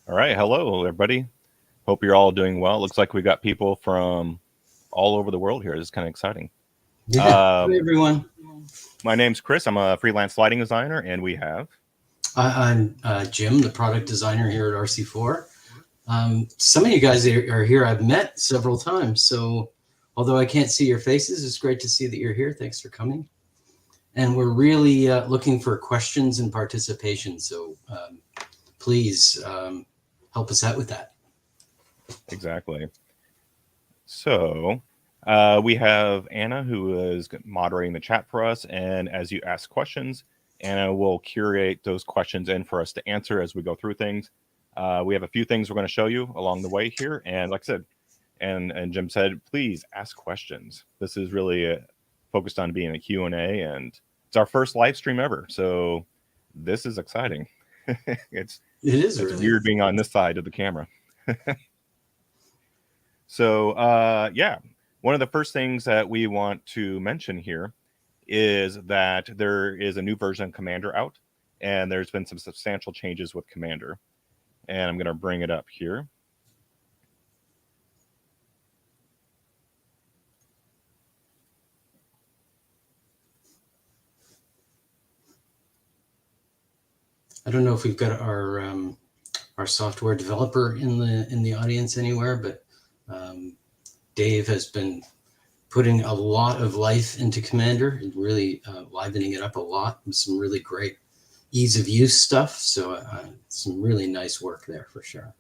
All right, hello everybody. Hope you're all doing well. Looks like we got people from all over the world here. This is kind of exciting. Yeah, hi everyone. My name's Chris. I'm a freelance lighting designer, and we have. I'm Jim, the product designer here at RC4. Some of you guys are here I've met several times, so although I can't see your faces, it's great to see that you're here. Thanks for coming. And we're really looking for questions and participation, so please help us out with that. Exactly. So we have Anna, who is moderating the chat for us, and as you ask questions, Anna will curate those questions in for us to answer as we go through things. We have a few things we're going to show you along the way here, and like I said, and Jim said, please ask questions. This is really focused on being a Q&A, and it's our first live stream ever, so this is exciting. It's really weird being on this side of the camera. So yeah, one of the first things that we want to mention here is that there is a new version of Commander out, and there's been some substantial changes with Commander. And I'm going to bring it up here. I don't know if we've got our software developer in the audience anywhere, but Dave has been putting a lot of life into Commander and really livening it up a lot with some really great ease of use stuff. So some really nice work there for sure.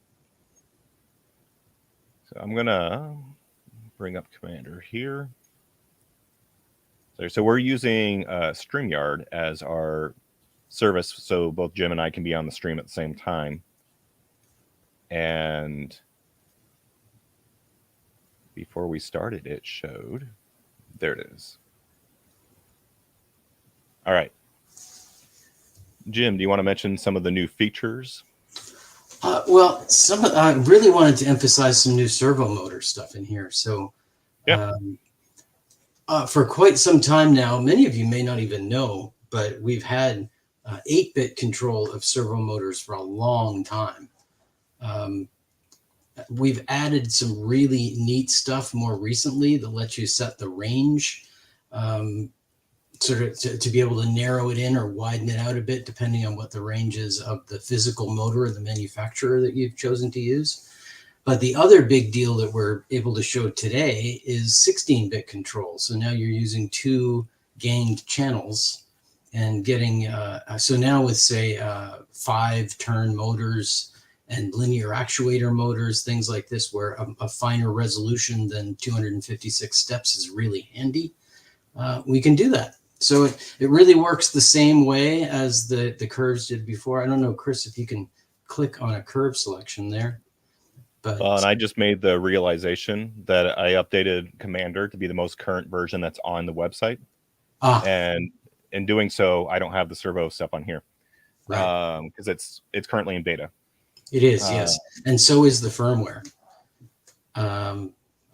So I'm gonna bring up Commander here. So we're using StreamYard as our service, so both Jim and I can be on the stream at the same time. And before we started, it showed. There it is. All right. Jim, do you want to mention some of the new features? Well, I really wanted to emphasize some new servo motor stuff in here. So yeah. For quite some time now, many of you may not even know, but we've had 8-bit control of servo motors for a long time. We've added some really neat stuff more recently that lets you set the range sort of to be able to narrow it in or widen it out a bit, depending on what the range is of the physical motor or the manufacturer that you've chosen to use. But the other big deal that we're able to show today is 16-bit control. So now you're using 2 ganged channels and getting, so now with say 5-turn motors and linear actuator motors, things like this, where a finer resolution than 256 steps is really handy, we can do that. So it really works the same way as the curves did before. I don't know, Chris, if you can click on a curve selection there. But and I just made the realization that I updated Commander to be the most current version that's on the website. And in doing so, I don't have the servo stuff on here. Right. Because it's currently in beta. It is, yes. And so is the firmware.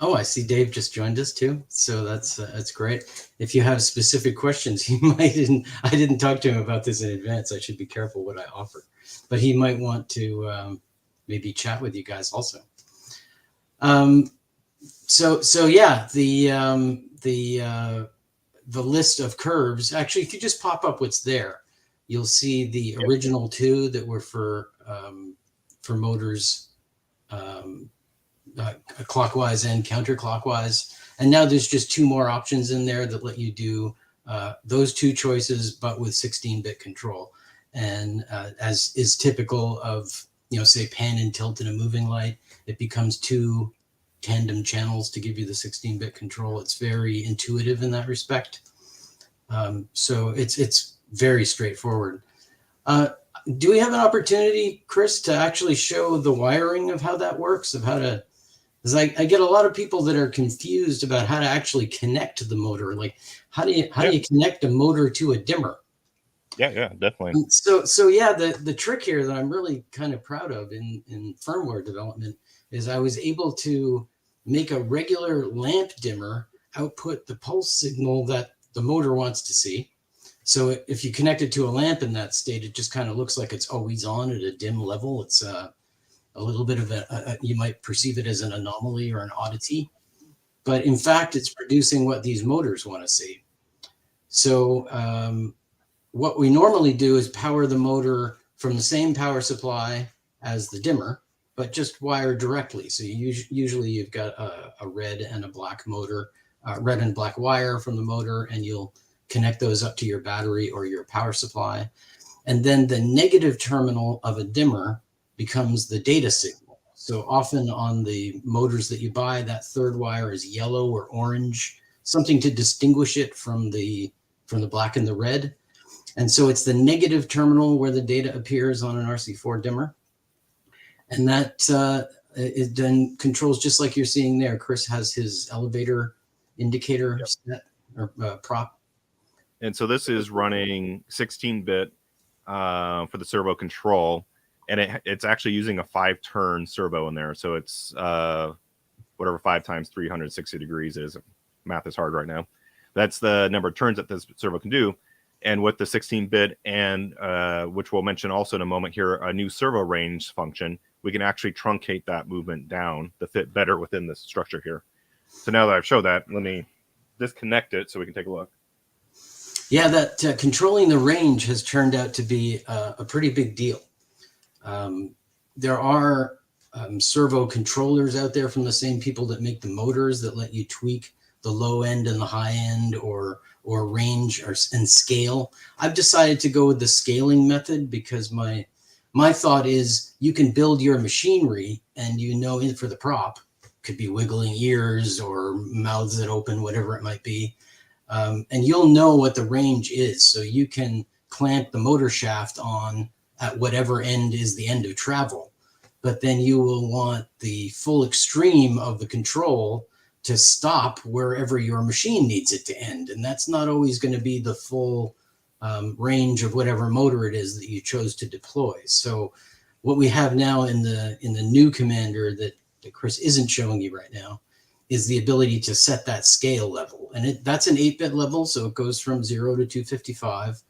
Oh, I see Dave just joined us too. So that's great. If you have specific questions, he might, I didn't talk to him about this in advance. I should be careful what I offer, but he might want to maybe chat with you guys also. So yeah, the list of curves, actually, if you just pop up what's there, you'll see the original 2 that were for motors clockwise and counterclockwise. And now there's just 2 more options in there that let you do those 2 choices, but with 16-bit control. And as is typical of, say pan and tilt in a moving light, it becomes 2 tandem channels to give you the 16-bit control. It's very intuitive in that respect. So it's very straightforward. Do we have an opportunity, Chris, to actually show the wiring of how that works, of how to, because I get a lot of people that are confused about how to actually connect the motor. Like how do you connect a motor to a dimmer? Yeah, definitely. So yeah, the trick here that I'm really kind of proud of in firmware development is I was able to make a regular lamp dimmer output the pulse signal that the motor wants to see. So if you connect it to a lamp in that state, it just kind of looks like it's always on at a dim level. It's a little bit of you might perceive it as an anomaly or an oddity, but in fact, it's producing what these motors want to see. So what we normally do is power the motor from the same power supply as the dimmer, but just wire directly. So usually you've got a red and a black motor, red and black wire from the motor, and you'll connect those up to your battery or your power supply. And then the negative terminal of a dimmer becomes the data signal. So often on the motors that you buy, that third wire is yellow or orange, something to distinguish it from the black and the red. And so it's the negative terminal where the data appears on an RC4 dimmer. And that it then controls, just like you're seeing there. Chris has his elevator indicator set or prop. And so this is running 16-bit for the servo control, and it's actually using a 5-turn servo in there. So it's whatever 5 times 360 degrees is. Math is hard right now. That's the number of turns that this servo can do. And with the 16-bit and which we'll mention also in a moment here, a new servo range function, we can actually truncate that movement down to fit better within this structure here. So now that I've showed that, let me disconnect it so we can take a look. Yeah, that controlling the range has turned out to be a pretty big deal. There are servo controllers out there from the same people that make the motors that let you tweak the low end and the high end or range and scale. I've decided to go with the scaling method because my thought is you can build your machinery and for the prop, could be wiggling ears or mouths that open, whatever it might be. And you'll know what the range is. So you can clamp the motor shaft on at whatever end is the end of travel. But then you will want the full extreme of the control to stop wherever your machine needs it to end. And that's not always going to be the full range of whatever motor it is that you chose to deploy. So what we have now in the new Commander that Chris isn't showing you right now is the ability to set that scale level. And that's an 8-bit level, so it goes from 0 to 255.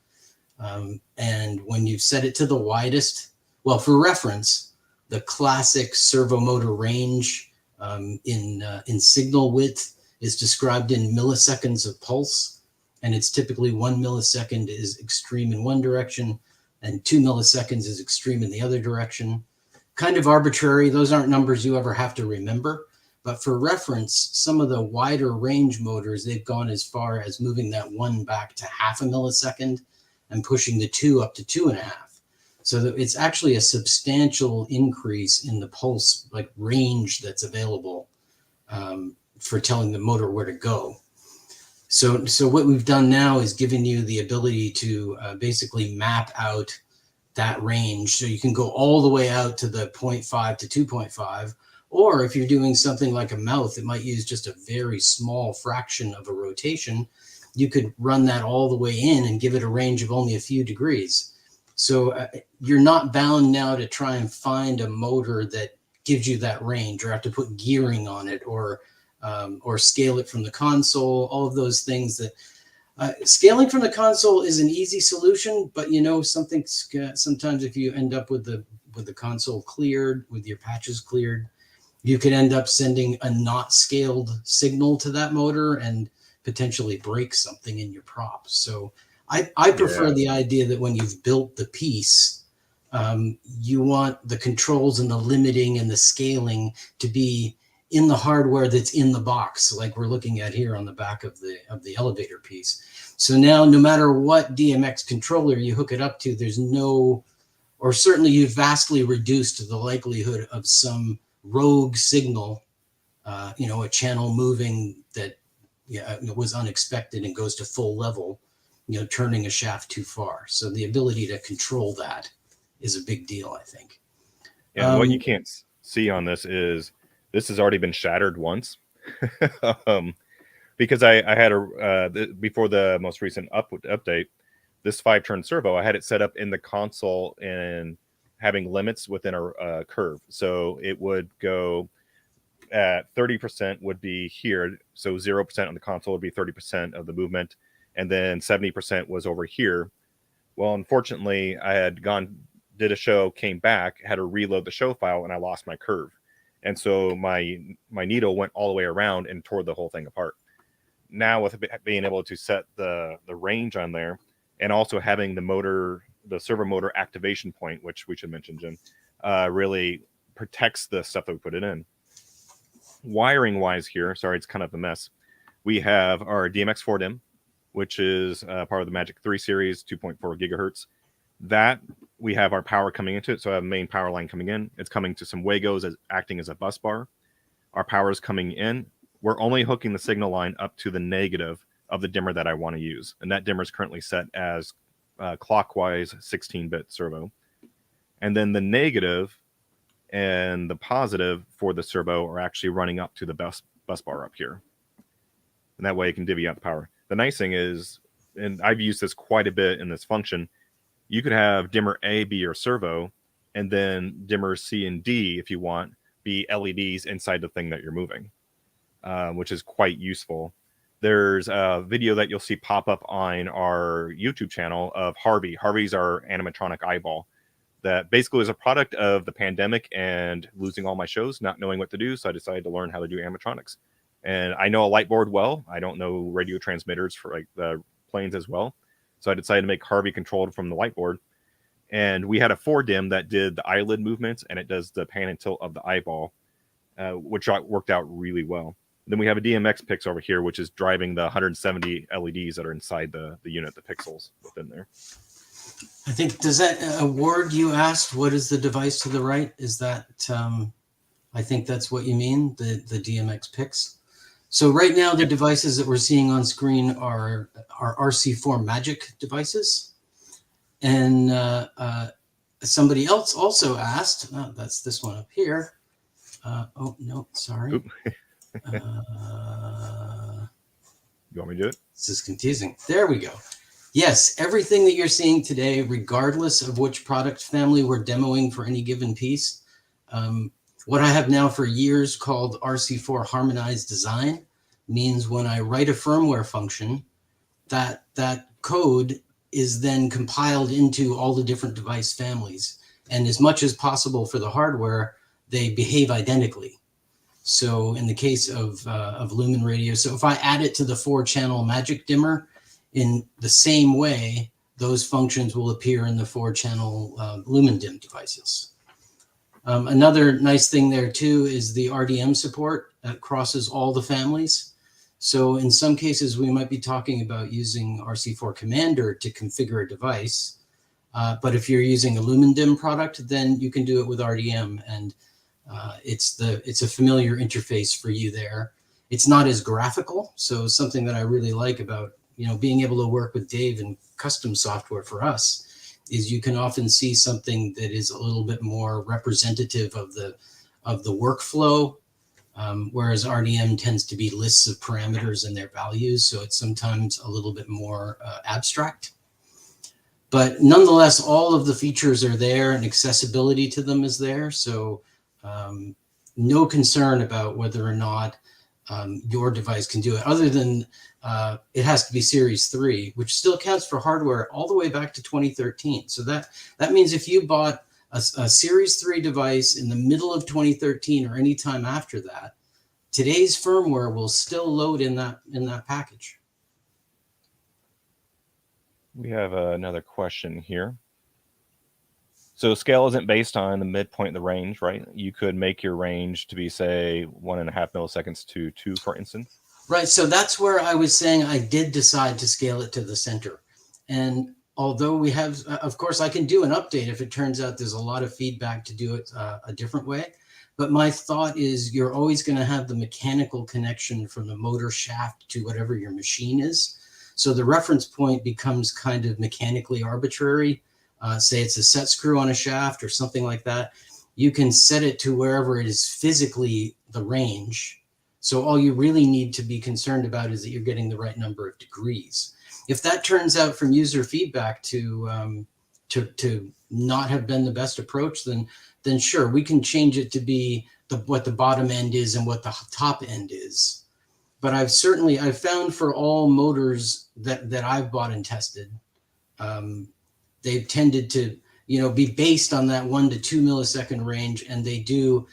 And when you set it to the widest, well, for reference, the classic servo motor range in signal width is described in milliseconds of pulse, and it's typically 1 millisecond is extreme in one direction and 2 milliseconds is extreme in the other direction. Kind of arbitrary. Those aren't numbers you ever have to remember. But for reference, some of the wider range motors, they've gone as far as moving that 1 back to half a millisecond and pushing the 2 up to 2.5. So that it's actually a substantial increase in the pulse range that's available for telling the motor where to go. So what we've done now is given you the ability to basically map out that range. So you can go all the way out to the 0.5 to 2.5. Or if you're doing something like a mouth, it might use just a very small fraction of a rotation. You could run that all the way in and give it a range of only a few degrees. So you're not bound now to try and find a motor that gives you that range or have to put gearing on it or scale it from the console, all of those things that scaling from the console is an easy solution, but sometimes if you end up with the console cleared, with your patches cleared, you could end up sending a not scaled signal to that motor and potentially break something in your prop. So I prefer the idea that when you've built the piece, you want the controls and the limiting and the scaling to be in the hardware that's in the box, like we're looking at here on the back of the elevator piece. So now, no matter what DMX controller you hook it up to, there's no, or certainly you've vastly reduced the likelihood of some rogue signal, a channel moving that was unexpected and goes to full level, turning a shaft too far. So the ability to control that is a big deal, I think. And what you can't see on this is this has already been shattered once. Because I had before the most recent update, this 5-turn servo, I had it set up in the console and having limits within a curve. So it would go at 30% would be here. So 0% on the console would be 30% of the movement. And then 70% was over here. Well, unfortunately, I had gone did a show, came back, had to reload the show file, and I lost my curve. And so my needle went all the way around and tore the whole thing apart. Now with being able to set the range on there, and also having the servo motor activation point, which we should mention, Jim, really protects the stuff that we put it in. Wiring wise here, sorry, it's kind of a mess. We have our DMX4 DIM, which is part of the Magic 3 series, 2.4 gigahertz. That we have our power coming into it. So I have a main power line coming in. It's coming to some Wagos as acting as a bus bar. Our power is coming in. We're only hooking the signal line up to the negative of the dimmer that I want to use. And that dimmer is currently set as clockwise 16-bit servo. And then the negative and the positive for the servo are actually running up to the bus bar up here. And that way it can divvy out the power. The nice thing is, and I've used this quite a bit in this function, you could have dimmer A be your servo, and then dimmer C and D, if you want, be LEDs inside the thing that you're moving, which is quite useful. There's a video that you'll see pop up on our YouTube channel of Harvey. Harvey's our animatronic eyeball that basically is a product of the pandemic and losing all my shows, not knowing what to do. So I decided to learn how to do animatronics. And I know a light board well. I don't know radio transmitters for like the planes as well. So I decided to make Harvey controlled from the light board. And we had a 4DIM that did the eyelid movements, and it does the pan and tilt of the eyeball, which worked out really well. Then we have a DMX Pix over here, which is driving the 170 LEDs that are inside the unit, the pixels within there. I think, does that award you asked, what is the device to the right? Is that, I think that's what you mean, the DMX Pix. So right now, the devices that we're seeing on screen are RC4 Magic devices. And somebody else also asked, that's this one up here. Oh, no, sorry. You want me to do it? This is confusing. There we go. Yes, everything that you're seeing today, regardless of which product family we're demoing for any given piece, what I have now for years called RC4 Harmonized Design means when I write a firmware function, that code is then compiled into all the different device families. And as much as possible for the hardware, they behave identically. So in the case of Lumen Radio, so if I add it to the 4-channel Magic dimmer in the same way, those functions will appear in the 4-channel Lumen dim devices. Another nice thing there too is the RDM support that crosses all the families. So in some cases, we might be talking about using RC4 Commander to configure a device. But if you're using a Lumen dim product, then you can do it with RDM, and it's a familiar interface for you there. It's not as graphical, so something that I really like about being able to work with Dave in custom software for us is you can often see something that is a little bit more representative of the workflow, whereas RDM tends to be lists of parameters and their values, so it's sometimes a little bit more abstract. But nonetheless, all of the features are there and accessibility to them is there, so no concern about whether or not your device can do it, other than it has to be Series 3, which still counts for hardware all the way back to 2013. So that means if you bought a Series 3 device in the middle of 2013 or any time after that, today's firmware will still load in that package. We have another question here. So scale isn't based on the midpoint of the range, right? You could make your range to be, say, 1.5 milliseconds to 2, for instance. Right. So that's where I was saying I did decide to scale it to the center. And although we have, of course, I can do an update if it turns out there's a lot of feedback to do it a different way. But my thought is you're always going to have the mechanical connection from the motor shaft to whatever your machine is. So the reference point becomes kind of mechanically arbitrary. Say it's a set screw on a shaft or something like that. You can set it to wherever it is physically the range. So all you really need to be concerned about is that you're getting the right number of degrees. If that turns out from user feedback to not have been the best approach, then sure, we can change it to be what the bottom end is and what the top end is. But I've found for all motors that I've bought and tested, they've tended to be based on that 1 to 2 millisecond range, and they do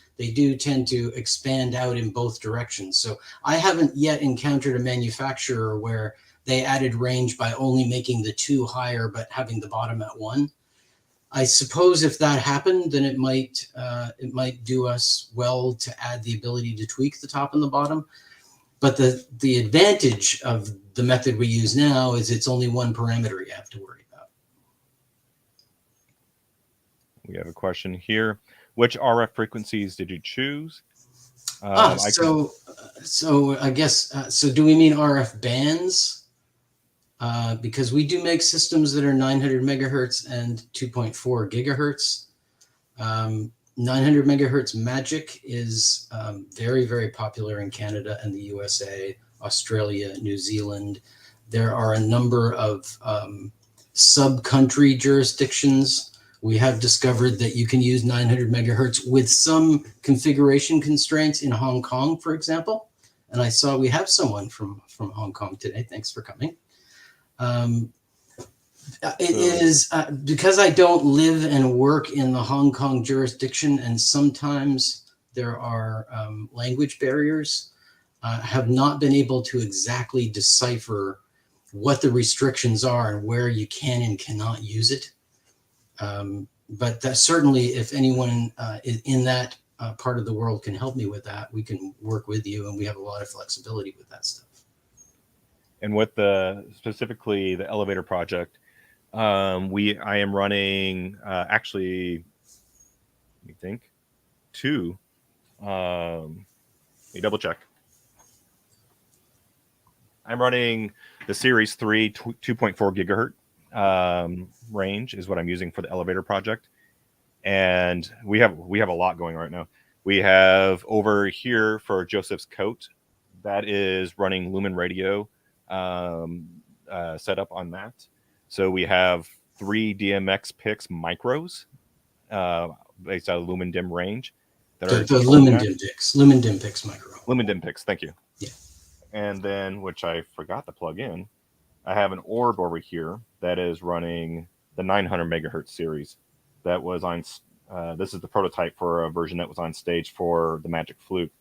tend to expand out in both directions. So I haven't yet encountered a manufacturer where they added range by only making the 2 higher but having the bottom at 1. I suppose if that happened, then it might do us well to add the ability to tweak the top and the bottom. But the advantage of the method we use now is it's only 1 parameter you have to worry about. We have a question here. Which RF frequencies did you choose? So I guess, so do we mean RF bands? Because we do make systems that are 900 megahertz and 2.4 gigahertz. 900 megahertz magic is very, very popular in Canada and the USA, Australia, New Zealand. There are a number of sub-country jurisdictions. We have discovered that you can use 900 megahertz with some configuration constraints in Hong Kong, for example. And I saw we have someone from Hong Kong today. Thanks for coming. It is because I don't live and work in the Hong Kong jurisdiction, and sometimes there are language barriers, have not been able to exactly decipher what the restrictions are and where you can and cannot use it. But that certainly, if anyone in that part of the world can help me with that, we can work with you, and we have a lot of flexibility with that stuff. And with specifically the elevator project, I am running actually, I think 2. Let me double check. I'm running the Series 3 2.4 gigahertz range is what I'm using for the elevator project, and we have a lot going right now. We have over here for Joseph's coat that is running Lumen Radio set up on that. So we have 3 DMX Pix micros based out of Lumen Dim range. The Lumen Dim Pix micro. Lumen Dim Pix, thank you. Yeah. And then, which I forgot to plug in, I have an orb over here that is running the 900 megahertz series. That was on. This is the prototype for a version that was on stage for the Magic Flute.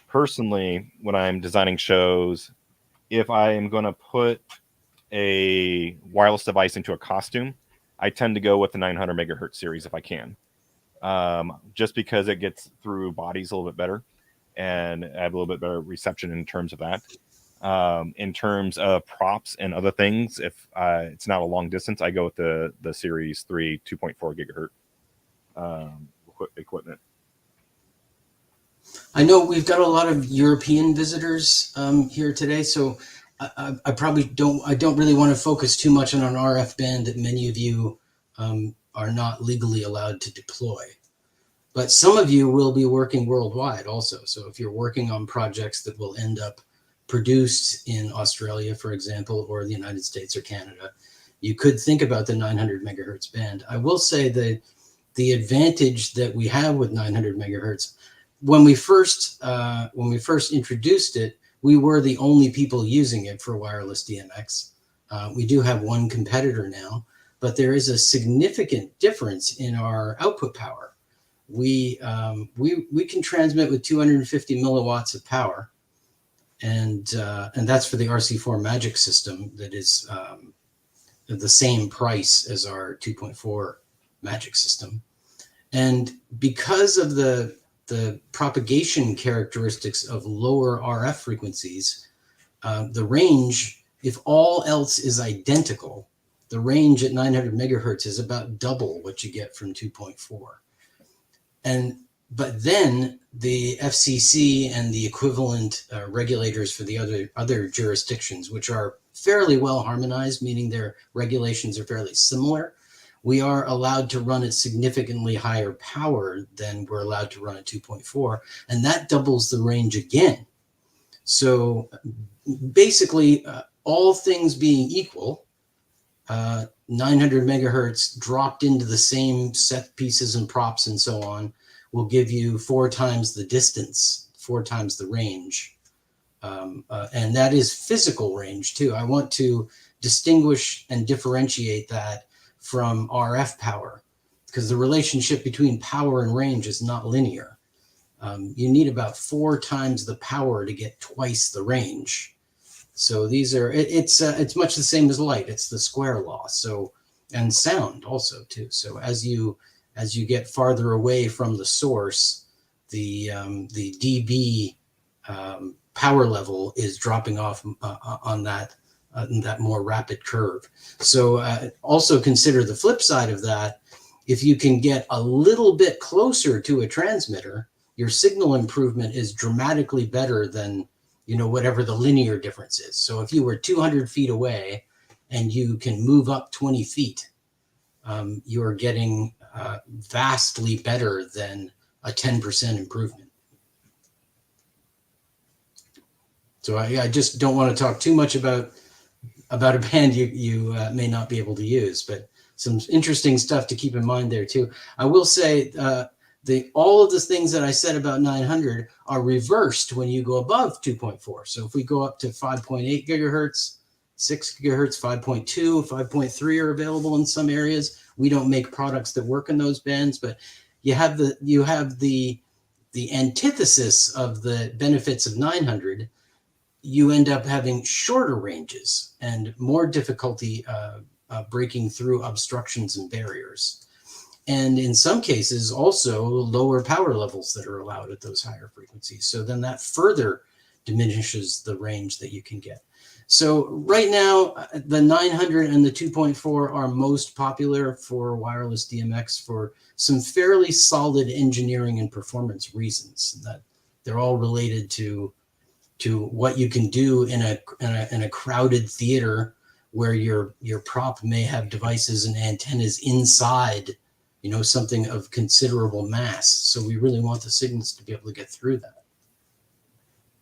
Personally, when I'm designing shows, if I am going to put a wireless device into a costume, I tend to go with the 900 megahertz series if I can, just because it gets through bodies a little bit better and I have a little bit better reception in terms of that. In terms of props and other things, if it's not a long distance, I go with the Series 3 2.4 gigahertz equipment. I know we've got a lot of European visitors here today, so I probably don't really want to focus too much on an RF band that many of you are not legally allowed to deploy. But some of you will be working worldwide also. So if you're working on projects that will end up produced in Australia, for example, or the United States or Canada, you could think about the 900 megahertz band. I will say that the advantage that we have with 900 megahertz, when we first introduced it, we were the only people using it for wireless DMX. We do have one competitor now, but there is a significant difference in our output power. We can transmit with 250 milliwatts of power, and that's for the RC4 Magic system that is the same price as our 2.4 Magic system. And because of the propagation characteristics of lower RF frequencies, the range, if all else is identical, the range at 900 megahertz is about double what you get from 2.4. But then the FCC and the equivalent regulators for the other jurisdictions, which are fairly well harmonized, meaning their regulations are fairly similar, we are allowed to run at significantly higher power than we're allowed to run at 2.4, and that doubles the range again. So basically, all things being equal, 900 megahertz dropped into the same set pieces and props and so on will give you 4 times the distance, 4 times the range. And that is physical range too. I want to distinguish and differentiate that from RF power, because the relationship between power and range is not linear. You need about 4 times the power to get twice the range. So these are, it's much the same as light. It's the square law. So, and sound also too. So as you get farther away from the source, the dB power level is dropping off on that more rapid curve. So also consider the flip side of that. If you can get a little bit closer to a transmitter, your signal improvement is dramatically better than, whatever the linear difference is. So if you were 200 feet away and you can move up 20 feet, you're getting vastly better than a 10% improvement. So I just don't want to talk too much about a band you may not be able to use, but some interesting stuff to keep in mind there too. I will say all of the things that I said about 900 are reversed when you go above 2.4. So if we go up to 5.8 gigahertz, 6 gigahertz, 5.2, 5.3 are available in some areas. We don't make products that work in those bands, but you have the antithesis of the benefits of 900. You end up having shorter ranges and more difficulty breaking through obstructions and barriers. And in some cases, also lower power levels that are allowed at those higher frequencies. So then that further diminishes the range that you can get. So right now, the 900 and the 2.4 are most popular for wireless DMX for some fairly solid engineering and performance reasons. That they're all related to what you can do in a crowded theater where your prop may have devices and antennas inside, something of considerable mass. So we really want the signals to be able to get through that.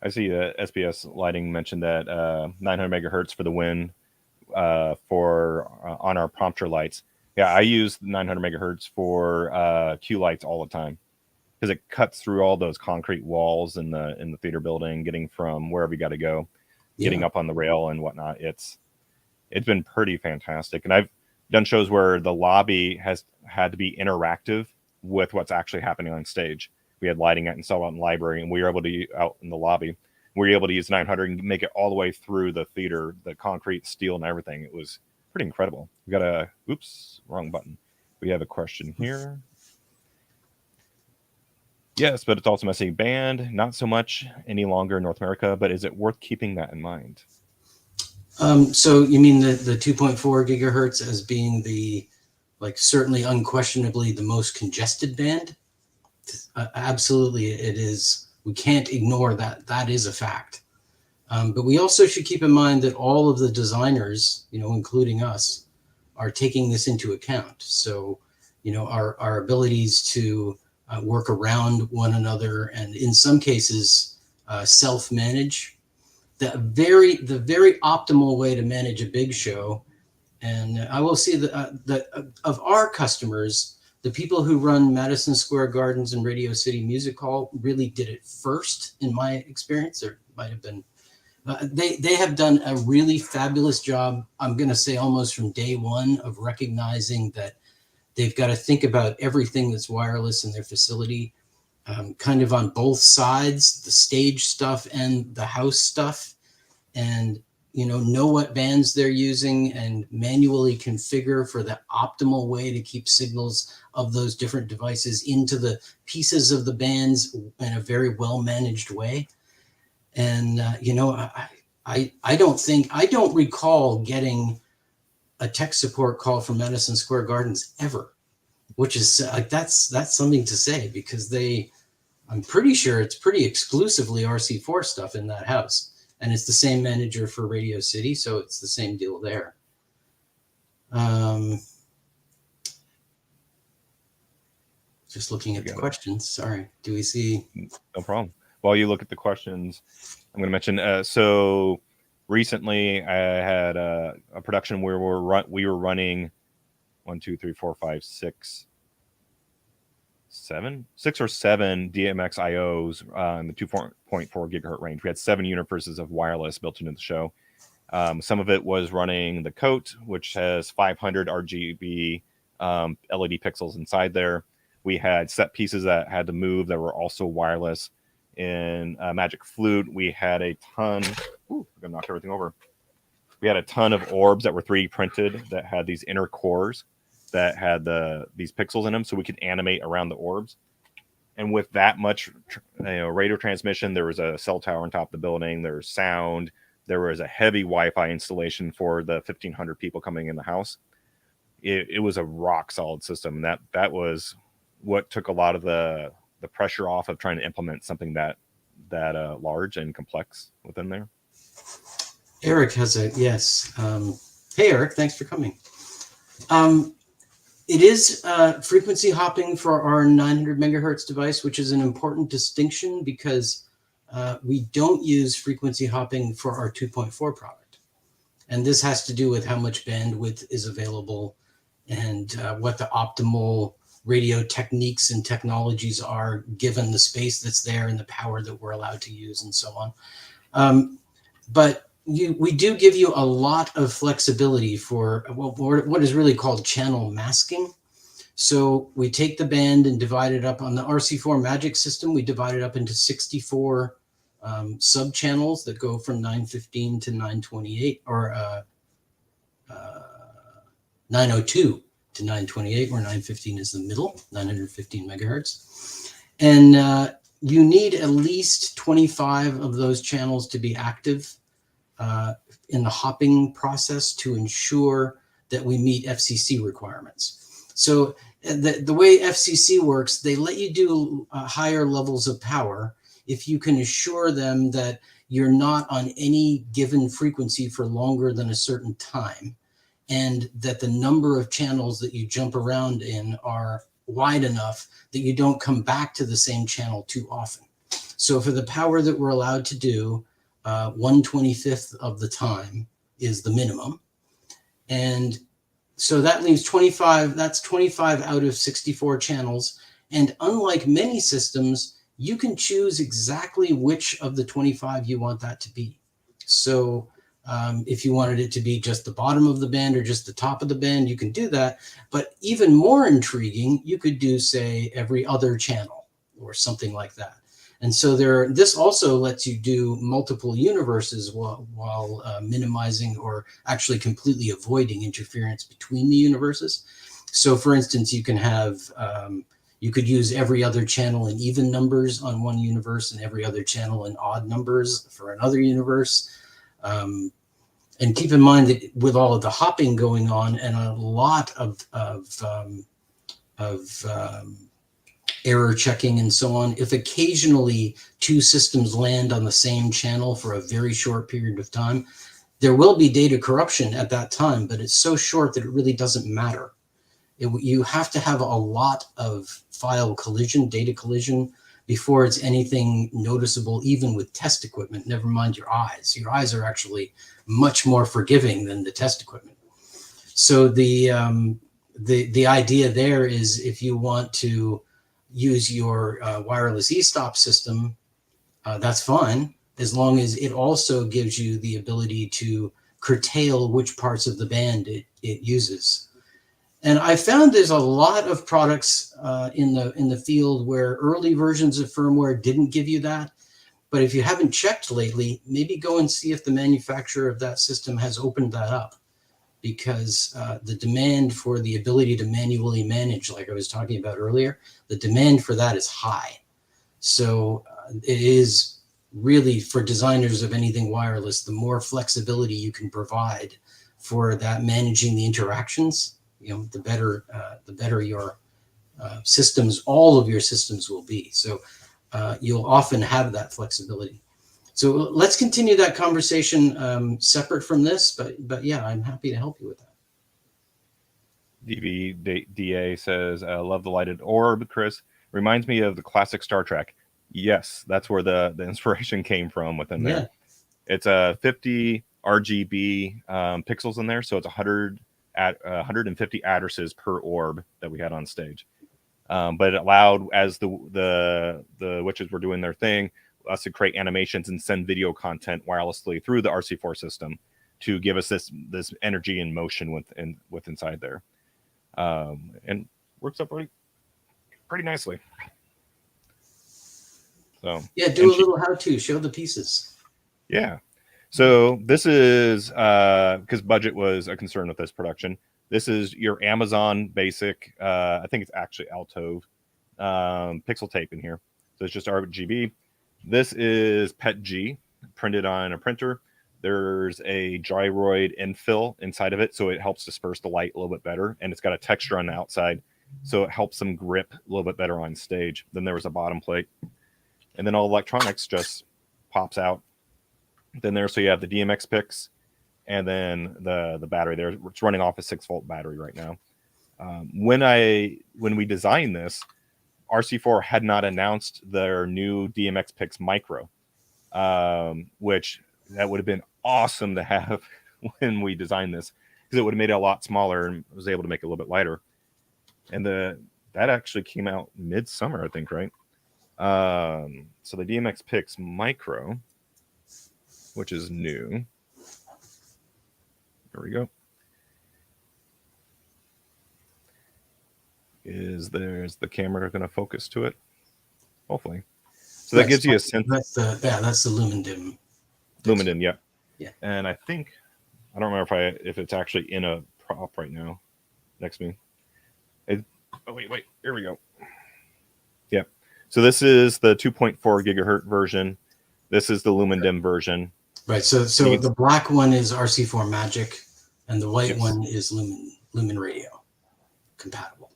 I see that SBS Lighting mentioned that 900 megahertz for the win on our prompter lights. Yeah, I use 900 megahertz for Q lights all the time because it cuts through all those concrete walls in the theater building, getting from wherever you got to go, getting up on the rail and whatnot. It's been pretty fantastic. And I've done shows where the lobby has had to be interactive with what's actually happening on stage. We had lighting installed out in the library, and we were able to out in the lobby. We were able to use 900 and make it all the way through the theater, the concrete, steel, and everything. It was pretty incredible. We got wrong button. We have a question here. Yes, but it's also messy band. Not so much any longer in North America, but is it worth keeping that in mind? So you mean the 2.4 gigahertz as being certainly unquestionably the most congested band? Absolutely, it is. We can't ignore that. That is a fact. But we also should keep in mind that all of the designers, including us, are taking this into account. So, our abilities to work around one another and in some cases self-manage. The very optimal way to manage a big show, and I will say that of our customers, the people who run Madison Square Gardens and Radio City Music Hall really did it first, in my experience. There might have been, they have done a really fabulous job. I'm going to say almost from day one of recognizing that they've got to think about everything that's wireless in their facility, kind of on both sides, the stage stuff and the house stuff, and know what bands they're using and manually configure for the optimal way to keep signals of those different devices into the pieces of the bands in a very well managed way. And I don't recall getting a tech support call from Madison Square Gardens ever, which is that's something to say, because I'm pretty sure it's pretty exclusively RC4 stuff in that house. And it's the same manager for Radio City, so it's the same deal there. Just looking at the questions. Sorry. Do we see? No problem. While you look at the questions, I'm going to mention. So recently, I had a production where we were running 6 or 7 DMX IOs in the 2.4 gigahertz range. We had 7 universes of wireless built into the show, Some of it was running the coat, which has 500 RGB LED pixels inside there. We had set pieces that had to move that were also wireless. In Magic Flute, we had a ton. Ooh, I'm gonna knock everything over. We had a ton of orbs that were 3D printed that had these inner cores that had these pixels in them, so we could animate around the orbs. And with that much radio transmission, there was a cell tower on top of the building. There was sound. There was a heavy Wi-Fi installation for the 1,500 people coming in the house. It was a rock solid system. That was what took a lot of the pressure off of trying to implement something that large and complex within there. Eric has a yes. Hey, Eric, thanks for coming. It is frequency hopping for our 900 megahertz device, which is an important distinction because we don't use frequency hopping for our 2.4 product. And this has to do with how much bandwidth is available and what the optimal radio techniques and technologies are given the space that's there and the power that we're allowed to use and so on. But we do give you a lot of flexibility for what is really called channel masking. So we take the band and divide it up on the RC4 Magic system. We divide it up into 64 sub channels that go from 915 to 928 or 902 to 928, where 915 is the middle, 915 megahertz. And you need at least 25 of those channels to be active in the hopping process to ensure that we meet FCC requirements. So the way FCC works, they let you do higher levels of power if you can assure them that you're not on any given frequency for longer than a certain time, and that the number of channels that you jump around in are wide enough that you don't come back to the same channel too often. So for the power that we're allowed to do, 1/25 of the time is the minimum. And so that leaves 25, that's 25 out of 64 channels. And unlike many systems, you can choose exactly which of the 25 you want that to be. So if you wanted it to be just the bottom of the band or just the top of the band, you can do that. But even more intriguing, you could do, say, every other channel or something like that. And so this also lets you do multiple universes while minimizing or actually completely avoiding interference between the universes. So for instance, you can have, you could use every other channel in even numbers on one universe and every other channel in odd numbers for another universe. And keep in mind that with all of the hopping going on and a lot of error checking and so on, if occasionally two systems land on the same channel for a very short period of time, there will be data corruption at that time, but it's so short that it really doesn't matter. You have to have a lot of file collision, data collision, before it's anything noticeable, even with test equipment, never mind your eyes. Your eyes are actually much more forgiving than the test equipment. So the idea there is if you want to use your wireless e-stop system, that's fine, as long as it also gives you the ability to curtail which parts of the band it uses. And I found there's a lot of products in the field where early versions of firmware didn't give you that. But if you haven't checked lately, maybe go and see if the manufacturer of that system has opened that up, because the demand for the ability to manually manage, like I was talking about earlier, the demand for that is high. So it is really, for designers of anything wireless, the more flexibility you can provide for that managing the interactions, the better your systems, all of your systems will be. So you'll often have that flexibility. So let's continue that conversation separate from this, but yeah, I'm happy to help you with that. DVDA says, love the lighted orb, Chris. Reminds me of the classic Star Trek. Yes, that's where the inspiration came from within there. Yeah. It's a 50 RGB pixels in there, so it's 150 addresses per orb that we had on stage. But it allowed, as the witches were doing their thing, us to create animations and send video content wirelessly through the RC4 system to give us this energy and motion with inside there, and works up pretty nicely. So yeah, do a little how-to, show the pieces. Yeah. So this is because budget was a concern with this production. This is your Amazon basic. I think it's actually Alto pixel tape in here. So it's just RGB. This is PET G printed on a printer. There's a gyroid infill inside of it, so it helps disperse the light a little bit better, and it's got a texture on the outside, so it helps them grip a little bit better on stage. Then there was a bottom plate, and then all electronics just pops out. Then there, so you have the DMX picks, and then the battery there. It's running off a 6-volt battery right now. When we designed this, RC4 had not announced their new DMX picks micro, which that would have been awesome to have when we designed this, because it would have made it a lot smaller and was able to make it a little bit lighter. And that actually came out midsummer, I think, right? So the DMX picks micro, which is new. There we go. There's the camera going to focus to it? Hopefully. So that gives you a sense. That's the LumenDim. LumenDim, yeah. Yeah. And I think, I don't remember if it's actually in a prop right now next to me. Oh, wait, here we go. Yeah. So this is the 2.4 gigahertz version. This is the LumenDim version. Right. So the black one is RC4 Magic, and the white one is Lumen Radio compatible.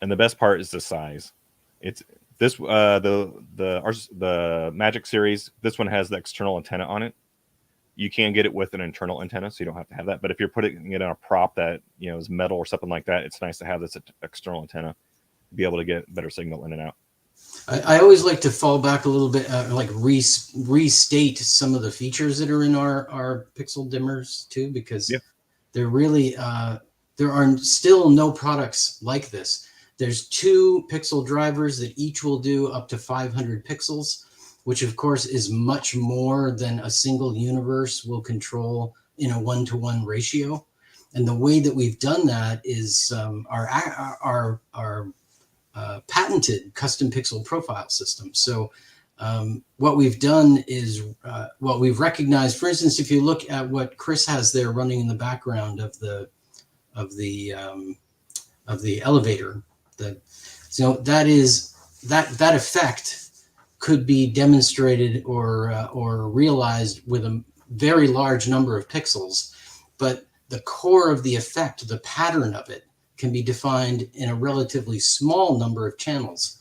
And the best part is the size. It's this the Magic series. This one has the external antenna on it. You can get it with an internal antenna, so you don't have to have that. But if you're putting it on a prop that is metal or something like that, it's nice to have this external antenna to be able to get better signal in and out. I always like to fall back a little bit, like restate some of the features that are in our pixel dimmers too, because they're really there are still no products like this. There's 2 pixel drivers that each will do up to 500 pixels, which of course is much more than a single universe will control in a 1-to-1 ratio. And the way that we've done that is our patented custom pixel profile system. So what we've done is what we've recognized. For instance, if you look at what Chris has there running in the background of the elevator, that effect could be demonstrated or realized with a very large number of pixels, but the core of the effect, the pattern of it, can be defined in a relatively small number of channels.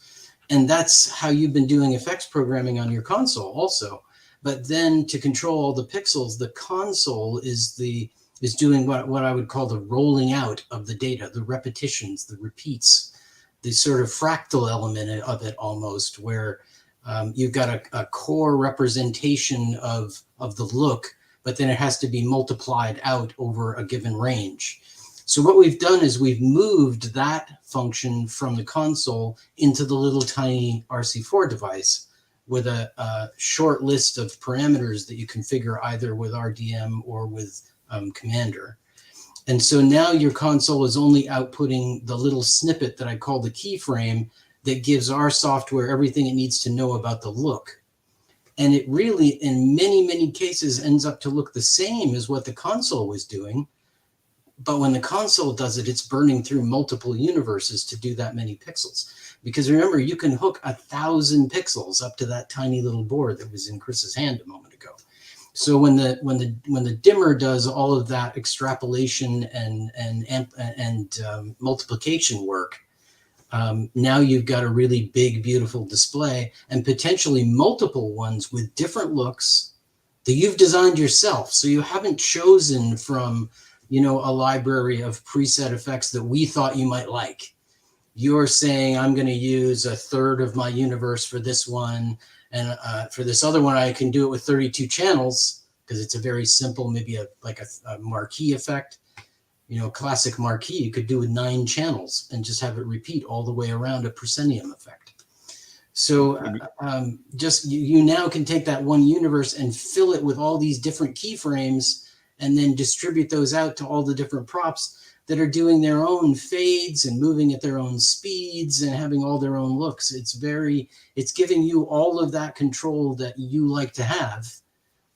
And that's how you've been doing effects programming on your console also. But then to control all the pixels, the console is doing what I would call the rolling out of the data, the repetitions, the repeats, the sort of fractal element of it almost, where you've got a core representation of the look, but then it has to be multiplied out over a given range. So what we've done is we've moved that function from the console into the little tiny RC4 device with a short list of parameters that you configure either with RDM or with Commander. And so now your console is only outputting the little snippet that I call the keyframe that gives our software everything it needs to know about the look. And it really, in many, many cases, ends up to look the same as what the console was doing. But when the console does it, it's burning through multiple universes to do that many pixels. Because remember, you can hook 1,000 pixels up to that tiny little board that was in Chris's hand a moment ago. So when the dimmer does all of that extrapolation and multiplication work, now you've got a really big, beautiful display, and potentially multiple ones with different looks that you've designed yourself. So you haven't chosen from a library of preset effects that we thought you might like. You're saying, I'm going to use 1/3 of my universe for this one. And for this other one, I can do it with 32 channels because it's a very simple, maybe a marquee effect. Classic marquee, you could do with 9 channels and just have it repeat all the way around, a proscenium effect. So just you now can take that one universe and fill it with all these different keyframes and then distribute those out to all the different props that are doing their own fades and moving at their own speeds and having all their own looks. It's giving you all of that control that you like to have.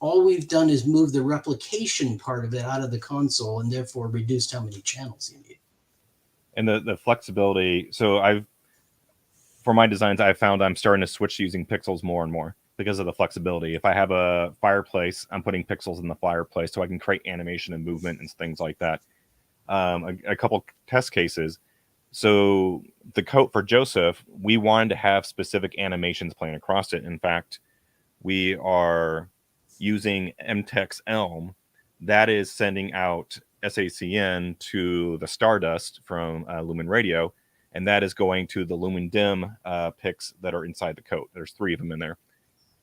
All we've done is move the replication part of it out of the console and therefore reduced how many channels you need. And the flexibility. So for my designs, I've found I'm starting to switch to using pixels more and more because of the flexibility. If I have a fireplace, I'm putting pixels in the fireplace so I can create animation and movement and things like that. A couple test cases. So the coat for Joseph, we wanted to have specific animations playing across it. In fact, we are using MTEX Elm that is sending out SACN to the Stardust from Lumen Radio, and that is going to the Lumen Dim pics that are inside the coat. There's 3 of them in there.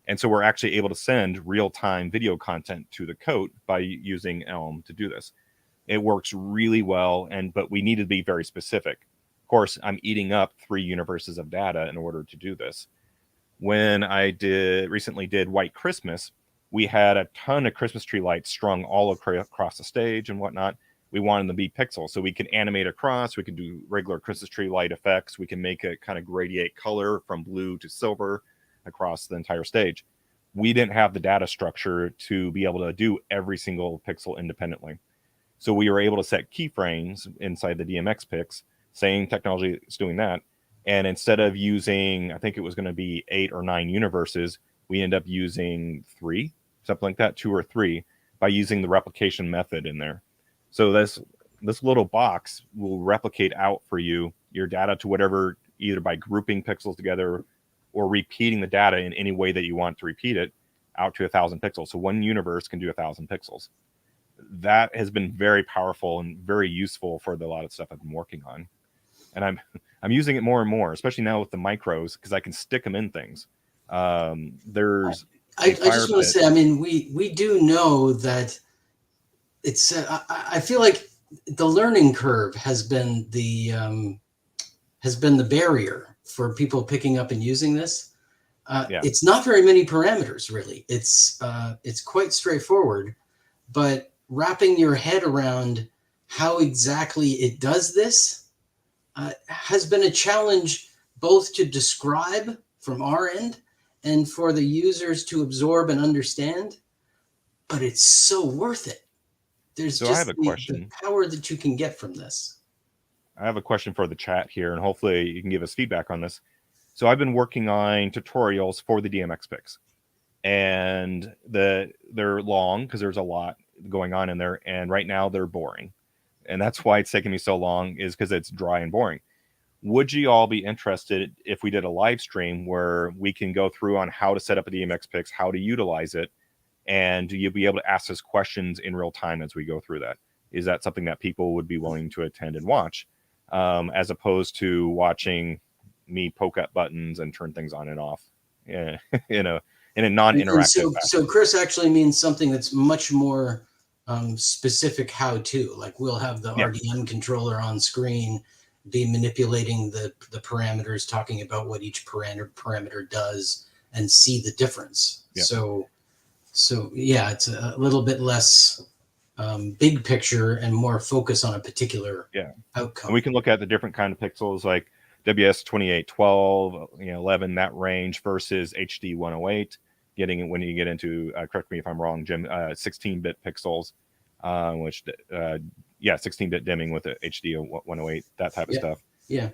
And so we're actually able to send real-time video content to the coat by using Elm to do this. It works really well, but we need to be very specific. Of course, I'm eating up 3 universes of data in order to do this. When I recently did White Christmas, we had a ton of Christmas tree lights strung all across the stage and whatnot. We wanted them to be pixels, so we could animate across. We could do regular Christmas tree light effects. We can make it kind of gradiate color from blue to silver across the entire stage. We didn't have the data structure to be able to do every single pixel independently. So we were able to set keyframes inside the DMX pics. Same technology is doing that. And instead of using, I think it was going to be 8 or 9 universes, we end up using 3, something like that, 2 or 3, by using the replication method in there. So this little box will replicate out for you your data to whatever, either by grouping pixels together or repeating the data in any way that you want to repeat it, out to 1,000 pixels. So one universe can do 1,000 pixels. That has been very powerful and very useful for a lot of stuff I've been working on. And I'm using it more and more, especially now with the micros, because I can stick them in things. There's I just want to say, I mean, we do know that it's. I feel like the learning curve has been the barrier for people picking up and using this. It's not very many parameters, really. It's quite straightforward, but wrapping your head around how exactly it does this has been a challenge, both to describe from our end and for the users to absorb and understand. But it's so worth it. There's just the power that you can get from this. I have a question for the chat here, and hopefully you can give us feedback on this. So I've been working on tutorials for the DMX pics, and they're long because there's a lot going on in there, and right now they're boring. And that's why it's taking me so long, is because it's dry and boring. Would you all be interested if we did a live stream where we can go through on how to set up a DMX pics, how to utilize it, and you'll be able to ask us questions in real time as we go through that? Is that something that people would be willing to attend and watch, as opposed to watching me poke at buttons and turn things on and off in a non-interactive fashion? So Chris actually means something that's much more specific how-to. Like we'll have the RDM controller on screen, be manipulating the parameters, talking about what each parameter does, and see the difference. So yeah, it's a little bit less big picture and more focus on a particular outcome. And we can look at the different kind of pixels, like WS2812, 11, that range, versus HD 108. Getting it when you get into, correct me if I'm wrong, Jim, 16-bit pixels, 16-bit dimming with the HD 108, that type of stuff. Yeah.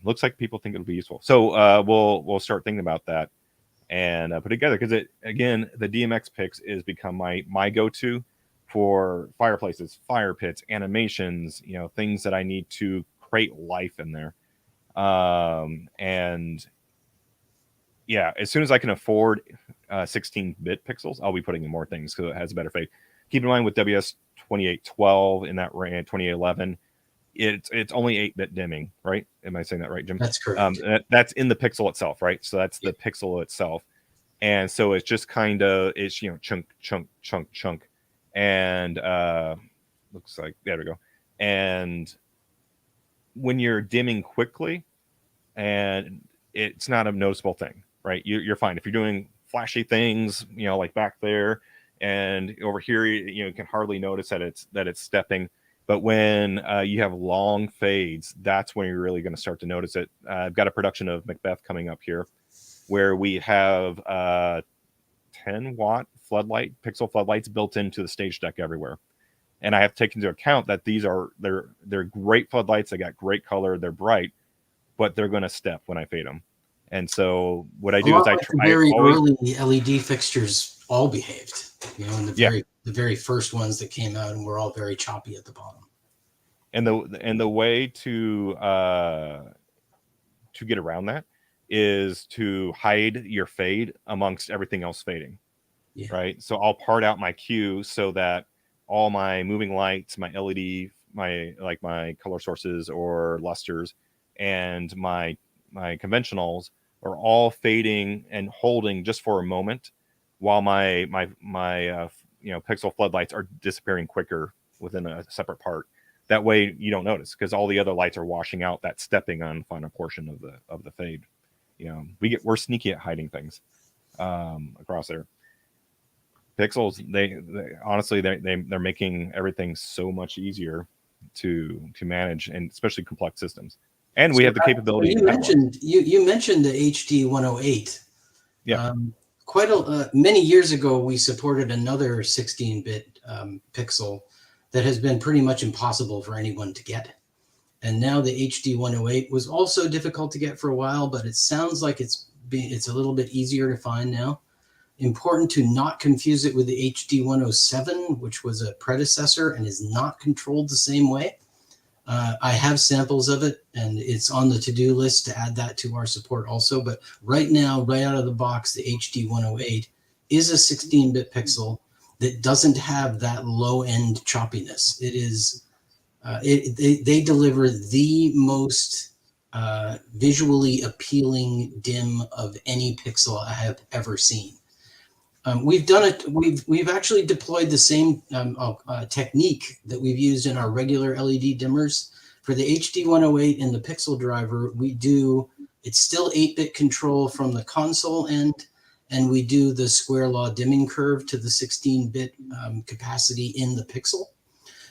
Looks like people think it'll be useful. So we'll start thinking about that and put it together, because the DMX pics is become my go-to for fireplaces, fire pits, animations, things that I need to create life in there. And yeah, as soon as I can afford 16-bit pixels, I'll be putting in more things because it has a better fade. Keep in mind with WS2812 in that range, 2811, it's only 8-bit dimming, right? Am I saying that right, Jim? That's correct. That's in the pixel itself, right? So that's the pixel itself. And so it's just kind of, it's, chunk. And looks like, there we go. And when you're dimming quickly, and it's not a noticeable thing, right? You're fine. If you're doing flashy things, like back there, and over here, you can hardly notice that it's stepping. But when you have long fades, that's when you're really going to start to notice it. I've got a production of Macbeth coming up here, where we have 10-watt pixel floodlights built into the stage deck everywhere. And I have to take into account that they're great floodlights. They got great color. They're bright, but they're going to step when I fade them. And so what I do is I try very always early LED fixtures all behaved, in the very first ones that came out, and were all very choppy at the bottom. And the way to get around that is to hide your fade amongst everything else fading. Yeah. Right. So I'll part out my cue so that all my moving lights, my LED, my color sources or lusters, and my conventionals are all fading and holding just for a moment, while my pixel floodlights are disappearing quicker within a separate part. That way you don't notice, because all the other lights are washing out that stepping on the final portion of the fade. We're sneaky at hiding things across there. Pixels, they honestly they're making everything so much easier to manage, and especially complex systems. And we have the capability. You mentioned the HD 108. Yeah. Many years ago, we supported another 16-bit pixel that has been pretty much impossible for anyone to get. And now the HD 108 was also difficult to get for a while, but it sounds like it's a little bit easier to find now. Important to not confuse it with the HD 107, which was a predecessor and is not controlled the same way. I have samples of it, and it's on the to-do list to add that to our support also. But right now, right out of the box, the HD 108 is a 16-bit pixel that doesn't have that low-end choppiness. It is they deliver the most visually appealing dim of any pixel I have ever seen. We've done it. We've actually deployed the same technique that we've used in our regular LED dimmers for the HD 108 and the pixel driver. It's still 8-bit control from the console end, and we do the square law dimming curve to the 16-bit capacity in the pixel.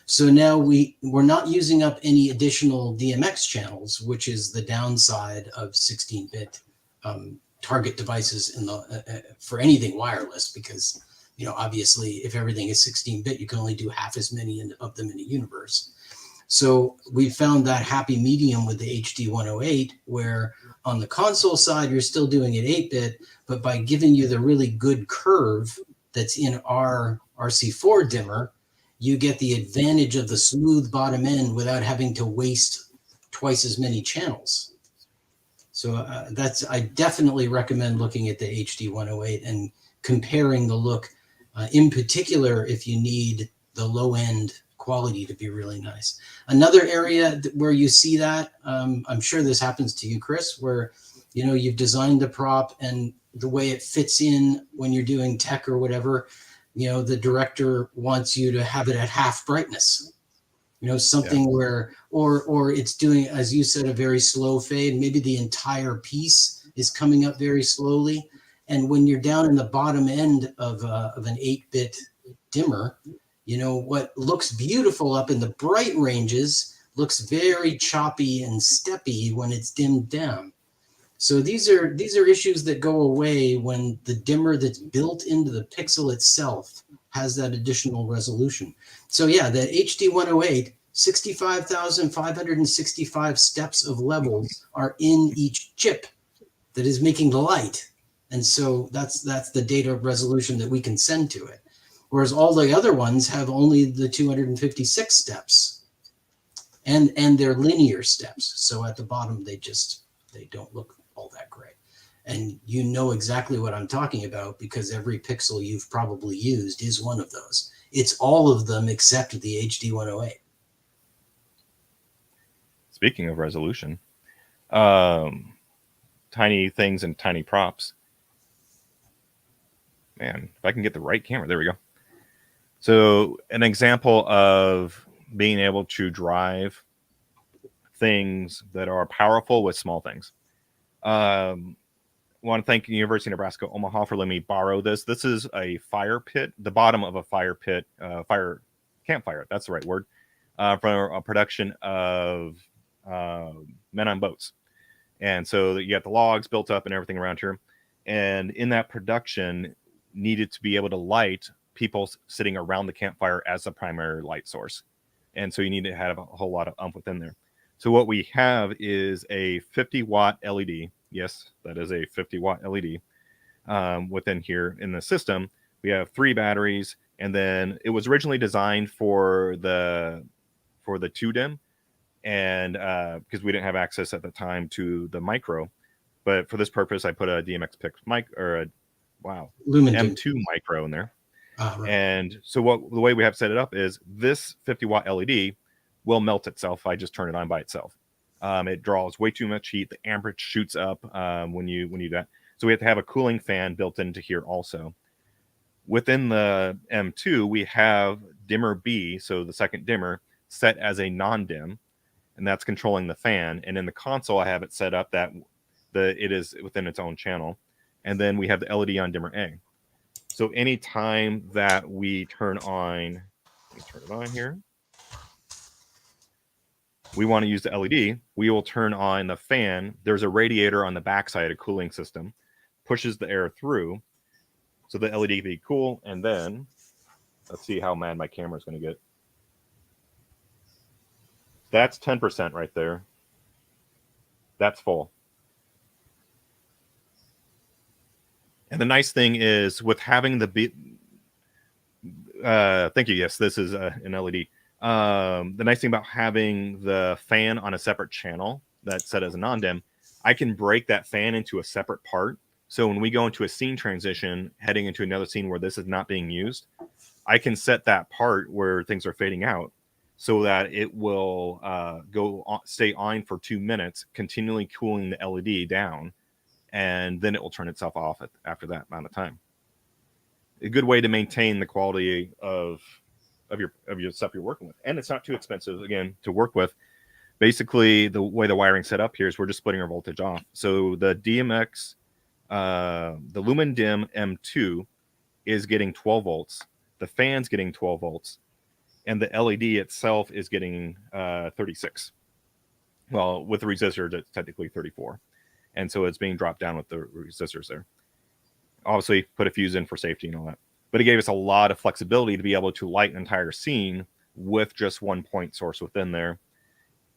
So now we're not using up any additional DMX channels, which is the downside of 16-bit target devices for anything wireless, because obviously if everything is 16-bit, you can only do half as many of them in a universe. So we found that happy medium with the HD 108, where on the console side you're still doing it 8-bit, but by giving you the really good curve that's in our RC4 dimmer, you get the advantage of the smooth bottom end without having to waste twice as many channels. So I definitely recommend looking at the HD 108 and comparing the look, in particular if you need the low end quality to be really nice. Another area where you see that, I'm sure this happens to you, Chris, where you've designed the prop and the way it fits in when you're doing tech or whatever, the director wants you to have it at half brightness. Something where, or it's doing, as you said, a very slow fade. Maybe the entire piece is coming up very slowly. And when you're down in the bottom end of an 8-bit dimmer, what looks beautiful up in the bright ranges looks very choppy and steppy when it's dimmed down. So these are issues that go away when the dimmer that's built into the pixel itself has that additional resolution. So yeah, the HD 108, 65,565 steps of levels are in each chip that is making the light. And so that's the data resolution that we can send to it. Whereas all the other ones have only the 256 steps and they're linear steps. So at the bottom, they don't look all that great. And you know exactly what I'm talking about, because every pixel you've probably used is one of those. It's all of them except the HD 108. Speaking of resolution, tiny things and tiny props. Man, if I can get the right camera, there we go. So an example of being able to drive things that are powerful with small things. want to thank the University of Nebraska Omaha for letting me borrow this. This is a fire pit, the bottom of a fire pit, campfire. That's the right word, for a production of Men on Boats. And so you got the logs built up and everything around here. And in that production, needed to be able to light people sitting around the campfire as a primary light source. And so you need to have a whole lot of umph within there. So what we have is a 50-watt LED. Yes, that is a 50-watt LED within here in the system. We have 3 batteries, and then it was originally designed for the 2-dim, and because we didn't have access at the time to the micro. But for this purpose, I put a DMX Pick mic, or a Lumen M2 micro in there. Right. And so the way we have set it up is this 50-watt LED will melt itself. I just turn it on by itself. It draws way too much heat. The amperage shoots up when you do that. So we have to have a cooling fan built into here also. Within the M2, we have dimmer B, so the second dimmer, set as a non-dim, and that's controlling the fan. And in the console, I have it set up that it is within its own channel. And then we have the LED on dimmer A. So anytime that we turn on, let me turn it on here. We want to use the LED, we will turn on the fan. There's a radiator on the backside, a cooling system, pushes the air through. So the LED can be cool. And then let's see how mad my camera is going to get. That's 10% right there. That's full. And the nice thing is with having the thank you. Yes, this is an LED. The nice thing about having the fan on a separate channel that's set as a non-dim, I can break that fan into a separate part. So when we go into a scene transition, heading into another scene where this is not being used, I can set that part where things are fading out so that it will stay on for 2 minutes, continually cooling the LED down, and then it will turn itself off after that amount of time. A good way to maintain the quality of your stuff you're working with, and it's not too expensive again to work with. Basically, the way the wiring set up here is we're just splitting our voltage off. So the DMX, the Lumen Dim M2 is getting 12 volts. The fan's getting 12 volts, and the LED itself is getting 36. Well, with the resistor, it's technically 34, and so it's being dropped down with the resistors there. Obviously, put a fuse in for safety and all that. But it gave us a lot of flexibility to be able to light an entire scene with just one point source within there.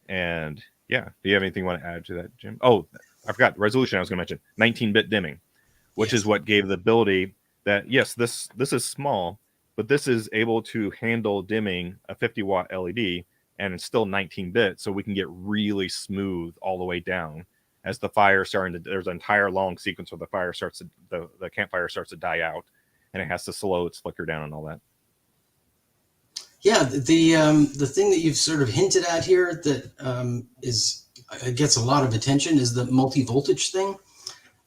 And yeah, do you have anything you want to add to that, Jim? Oh, I forgot the resolution I was going to mention, 19-bit dimming, which is what gave the ability that, yes, this is small, but this is able to handle dimming a 50-watt LED, and it's still 19-bit, so we can get really smooth all the way down. As the fire there's an entire long sequence where the fire starts to, the campfire starts to die out, and it has to slow its flicker down and all that. Yeah, the thing that you've sort of hinted at here that gets a lot of attention is the multi-voltage thing.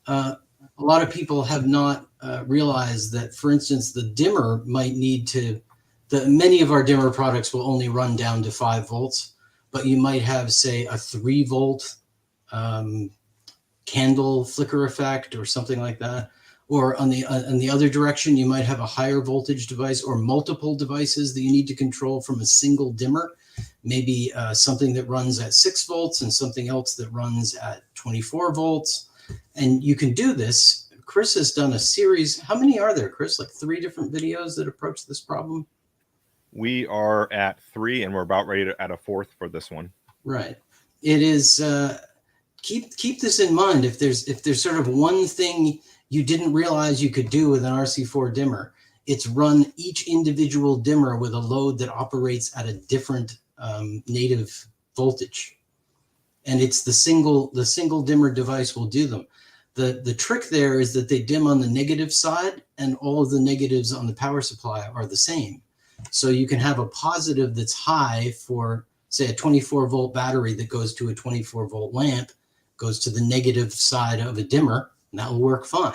A lot of people have not realized that, for instance, the dimmer might need to. Many of our dimmer products will only run down to 5 volts, but you might have, say, a 3-volt candle flicker effect or something like that. Or on the other direction, you might have a higher voltage device or multiple devices that you need to control from a single dimmer. Maybe something that runs at 6 volts and something else that runs at 24 volts. And you can do this. Chris has done a series. How many are there, Chris? Like 3 different videos that approach this problem? We are at 3, and we're about ready to add a 4th for this one. Right. It is. Keep this in mind. If there's sort of one thing you didn't realize you could do with an RC4 dimmer, it's run each individual dimmer with a load that operates at a different native voltage. And it's the single dimmer device will do them. The trick there is that they dim on the negative side, and all of the negatives on the power supply are the same. So you can have a positive that's high for, say, a 24-volt battery that goes to a 24-volt lamp, goes to the negative side of a dimmer, and that will work fine.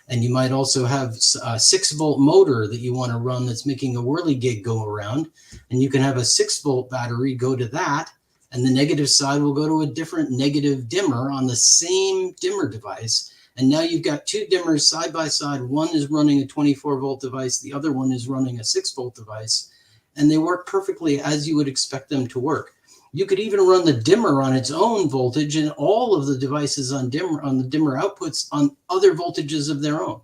And you might also have a 6-volt motor that you want to run that's making a whirligig go around, and you can have a 6-volt battery go to that, and the negative side will go to a different negative dimmer on the same dimmer device, And now you've got two dimmers side by side. One is running a 24-volt device. The other one is running a 6-volt device. And they work perfectly as you would expect them to work. You could even run the dimmer on its own voltage and all of the devices on the dimmer outputs on other voltages of their own.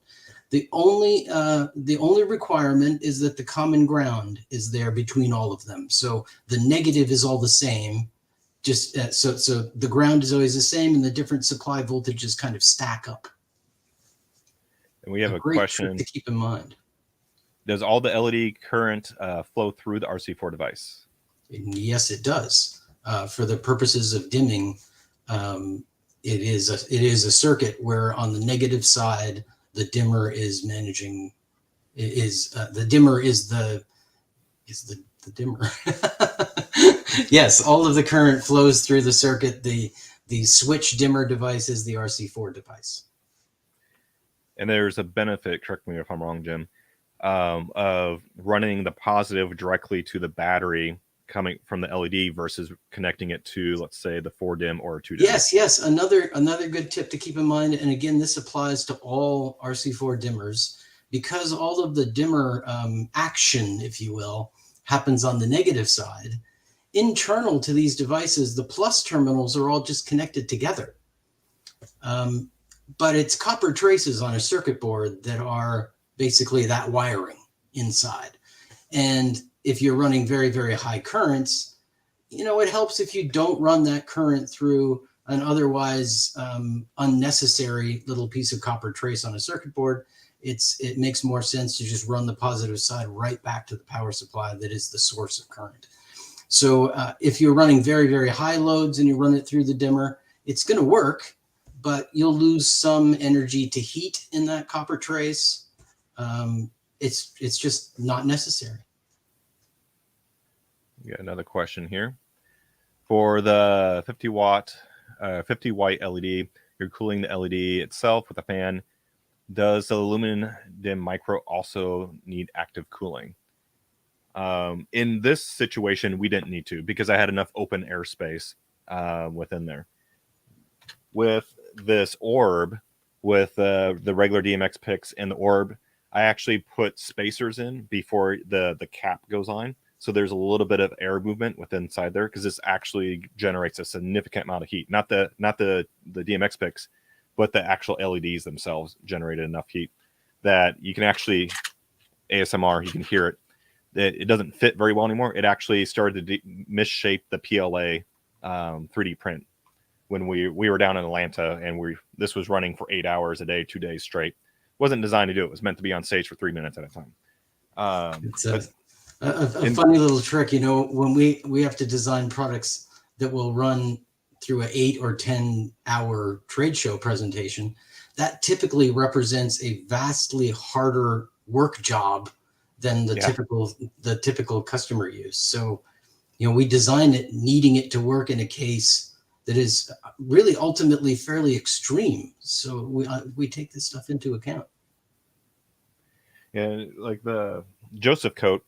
The only requirement is that the common ground is there between all of them. So the negative is all the same. Just so the ground is always the same, and the different supply voltages kind of stack up. And we have a great question trick to keep in mind. Does all the LED current flow through the RC4 device? Yes, it does. For the purposes of dimming, it is a circuit where on the negative side, the dimmer is managing. The dimmer is the dimmer. Yes, all of the current flows through the circuit. The switch dimmer device is the RC4 device. And there's a benefit, correct me if I'm wrong, Jim, of running the positive directly to the battery coming from the LED versus connecting it to, let's say, the 4-dim or 2-dim. Yes. Another good tip to keep in mind, and again, this applies to all RC4 dimmers, because all of the dimmer action, if you will, happens on the negative side. Internal to these devices, the plus terminals are all just connected together. But it's copper traces on a circuit board that are basically that wiring inside. And if you're running very, very high currents, it helps if you don't run that current through an otherwise unnecessary little piece of copper trace on a circuit board. It makes more sense to just run the positive side right back to the power supply that is the source of current. So if you're running very, very high loads and you run it through the dimmer, it's going to work, but you'll lose some energy to heat in that copper trace. It's just not necessary. We got another question here. For the 50 white LED, you're cooling the LED itself with a fan. Does the lumen dim micro also need active cooling? In this situation, we didn't need to, because I had enough open airspace within there. With this orb, with the regular DMX picks and the orb, I actually put spacers in before the cap goes on. So there's a little bit of air movement within inside there, because this actually generates a significant amount of heat. Not the DMX picks, but the actual LEDs themselves generated enough heat that you can actually, ASMR, you can hear it. It doesn't fit very well anymore. It actually started to misshape the PLA 3D print when we were down in Atlanta, and this was running for 8 hours a day, 2 days straight. It wasn't designed to do it. It was meant to be on stage for 3 minutes at a time. It's a funny little trick, when we have to design products that will run through an 8 or 10 hour trade show presentation. That typically represents a vastly harder work job than the typical customer use. So, we design it needing it to work in a case that is really ultimately fairly extreme. So we take this stuff into account. Yeah, like the Joseph coat,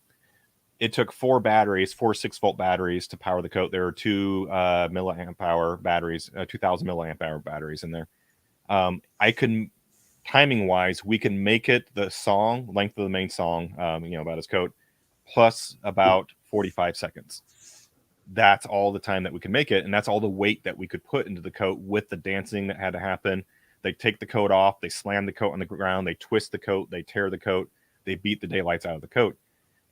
it took 4 6-volt batteries to power the coat. There are 2 milliamp hour batteries, 2,000 milliamp hour batteries in there. I can, timing wise, we can make it the song length of the main song, about his coat, plus about 45 seconds. That's all the time that we can make it, and that's all the weight that we could put into the coat with the dancing that had to happen. They take the coat off, they slam the coat on the ground, they twist the coat, they tear the coat, they beat the daylights out of the coat.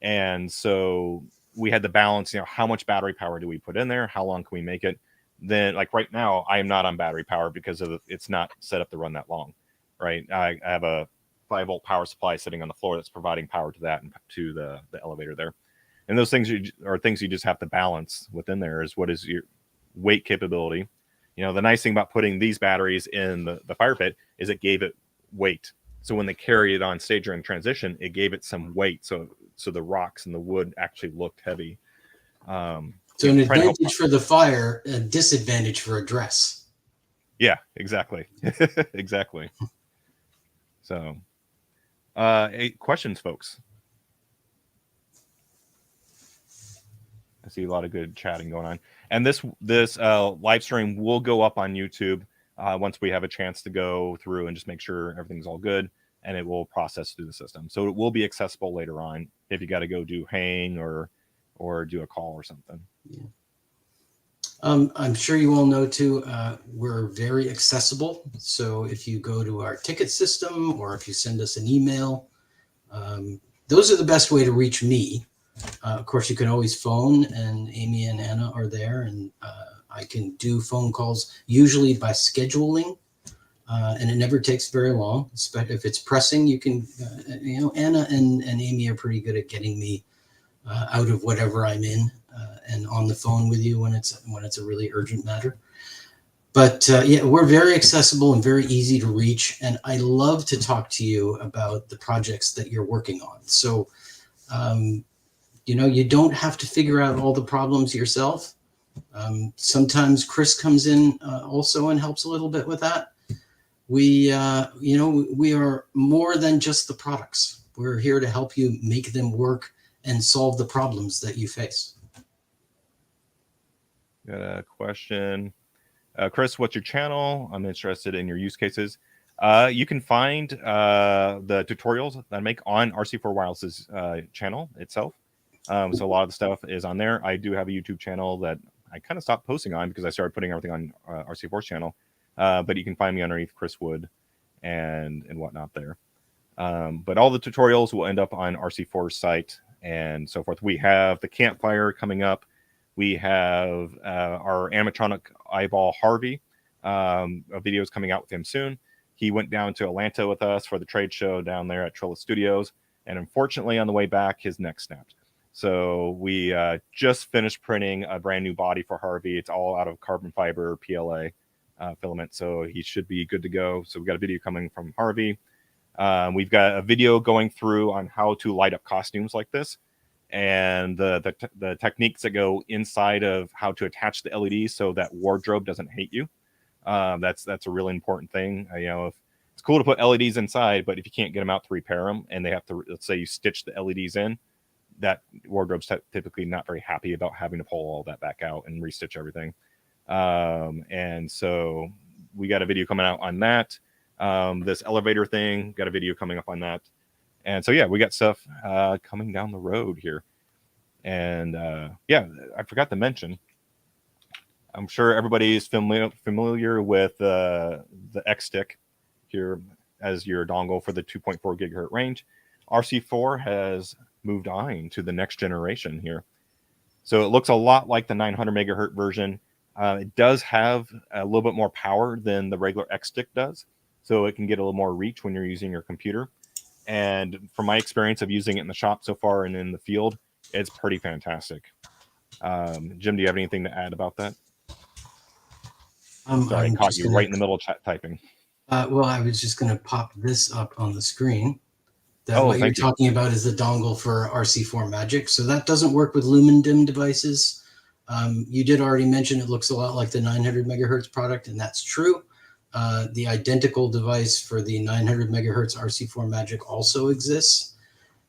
And so we had to balance, how much battery power do we put in there? How long can we make it? Then, like right now, I am not on battery power because it's not set up to run that long, right? I have a 5-volt power supply sitting on the floor that's providing power to that and to the elevator there. And those things are things you just have to balance within there, is what is your weight capability. The nice thing about putting these batteries in the fire pit is it gave it weight. So when they carry it on stage during transition, it gave it some weight. So the rocks and the wood actually looked heavy. So an advantage for the fire, a disadvantage for a dress. Yeah, exactly. Exactly. So, questions, folks? I see a lot of good chatting going on. And this live stream will go up on YouTube once we have a chance to go through and just make sure everything's all good, and it will process through the system. So it will be accessible later on if you got to go do hang or do a call or something. Yeah. I'm sure you all know too, we're very accessible. So if you go to our ticket system or if you send us an email, those are the best way to reach me. Of course, you can always phone, and Amy and Anna are there, and I can do phone calls usually by scheduling, and it never takes very long. If it's pressing, you can, Anna and Amy are pretty good at getting me out of whatever I'm in and on the phone with you when it's a really urgent matter. But yeah, we're very accessible and very easy to reach, and I love to talk to you about the projects that you're working on. So. You don't have to figure out all the problems yourself. Sometimes Chris comes in also and helps a little bit with that. We are more than just the products. We're here to help you make them work and solve the problems that you face. Got a question. Chris, what's your channel? I'm interested in your use cases. You can find the tutorials that I make on RC4 Wireless's channel itself. So a lot of the stuff is on there. I do have a YouTube channel that I kind of stopped posting on because I started putting everything on RC4's channel. But you can find me underneath Chris Wood and whatnot there. But all the tutorials will end up on RC4's site and so forth. We have the campfire coming up. We have our animatronic eyeball Harvey. A video is coming out with him soon. He went down to Atlanta with us for the trade show down there at Trilla Studios. And unfortunately, on the way back, his neck snapped. So we just finished printing a brand new body for Harvey. It's all out of carbon fiber PLA filament. So he should be good to go. So we've got a video coming from Harvey. We've got a video going through on how to light up costumes like this and the techniques that go inside of how to attach the LEDs so that wardrobe doesn't hate you. That's a really important thing. If it's cool to put LEDs inside, but if you can't get them out to repair them and they have to, let's say you stitch the LEDs in, that wardrobe's typically not very happy about having to pull all that back out and restitch everything. And so we got a video coming out on that. This elevator thing, got a video coming up on that. And so, yeah, we got stuff coming down the road here. And yeah, I forgot to mention, I'm sure everybody is familiar with the X-Stick here as your dongle for the 2.4 gigahertz range. RC4 has moved on to the next generation here. So it looks a lot like the 900 megahertz version. It does have a little bit more power than the regular X-Stick does. So it can get a little more reach when you're using your computer. And from my experience of using it in the shop so far and in the field, it's pretty fantastic. Jim, do you have anything to add about that? Sorry, I caught you right in the middle of chat typing. Well, I was just going to pop this up on the screen. What you're talking about is the dongle for RC4 Magic. So that doesn't work with Lumen Dim devices. You did already mention it looks a lot like the 900 megahertz product, and that's true. The identical device for the 900 megahertz RC4 Magic also exists.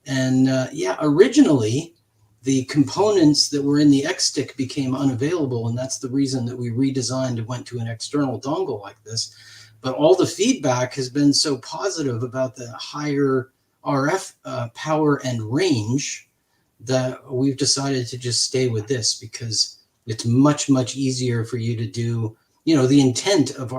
And yeah, originally, the components that were in the X-Stick became unavailable, and that's the reason that we redesigned and went to an external dongle like this. But all the feedback has been so positive about the higher RF power and range that we've decided to just stay with this because it's much, much easier for you to do, the intent of